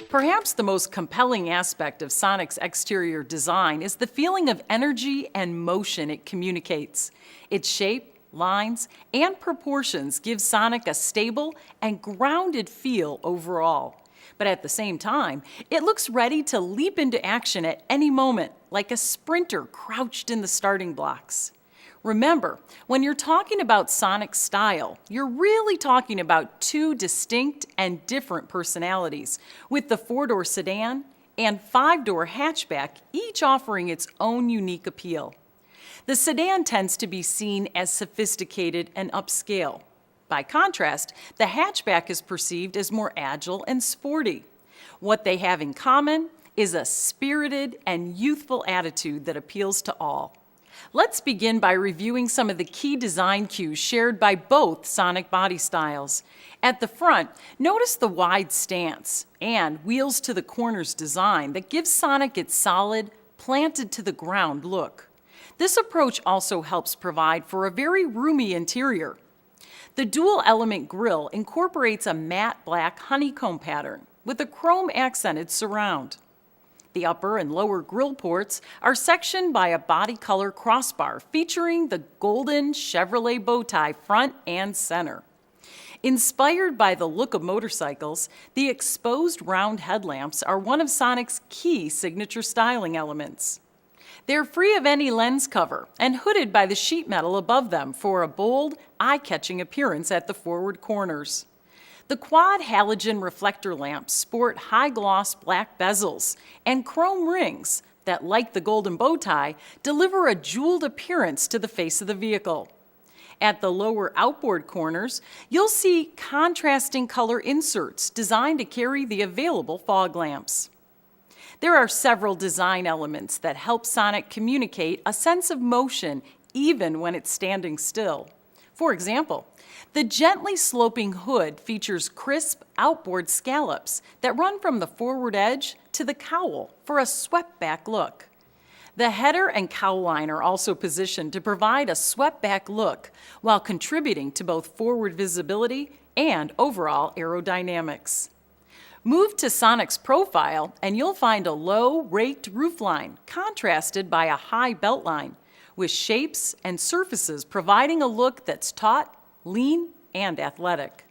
Perhaps the most compelling aspect of Sonic's exterior design is the feeling of energy and motion it communicates. Its shape, lines, and proportions give Sonic a stable and grounded feel overall. But at the same time, it looks ready to leap into action at any moment, like a sprinter crouched in the starting blocks. Remember, when you're talking about Sonic style, you're really talking about two distinct and different personalities, with the four-door sedan and five-door hatchback each offering its own unique appeal. The sedan tends to be seen as sophisticated and upscale. By contrast, the hatchback is perceived as more agile and sporty. What they have in common is a spirited and youthful attitude that appeals to all. Let's begin by reviewing some of the key design cues shared by both Sonic body styles. At the front, notice the wide stance and wheels to the corners design that gives Sonic its solid, planted to the ground look. This approach also helps provide for a very roomy interior. The dual-element grille incorporates a matte black honeycomb pattern with a chrome-accented surround. The upper and lower grille ports are sectioned by a body color crossbar featuring the golden Chevrolet bow tie front and center. Inspired by the look of motorcycles, the exposed round headlamps are one of Sonic's key signature styling elements. They're free of any lens cover and hooded by the sheet metal above them for a bold, eye-catching appearance at the forward corners. The quad halogen reflector lamps sport high-gloss black bezels and chrome rings that, like the golden bow tie, deliver a jeweled appearance to the face of the vehicle. At the lower outboard corners, you'll see contrasting color inserts designed to carry the available fog lamps. There are several design elements that help Sonic communicate a sense of motion even when it's standing still. For example, the gently sloping hood features crisp outboard scallops that run from the forward edge to the cowl for a swept-back look. The header and cowl line are also positioned to provide a swept-back look while contributing to both forward visibility and overall aerodynamics. Move to Sonic's profile and you'll find a low, raked roofline contrasted by a high belt line, with shapes and surfaces providing a look that's taut, lean, and athletic.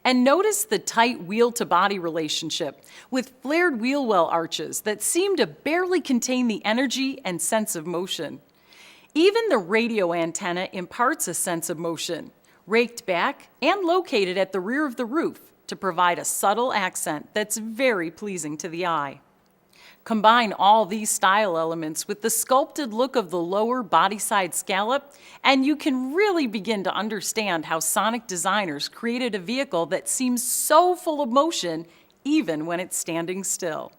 And notice the tight wheel-to-body relationship with flared wheel well arches that seem to barely contain the energy and sense of motion. Even the radio antenna imparts a sense of motion, raked back and located at the rear of the roof to provide a subtle accent that's very pleasing to the eye. Combine all these style elements with the sculpted look of the lower body side scallop, and you can really begin to understand how Sonic designers created a vehicle that seems so full of motion even when it's standing still.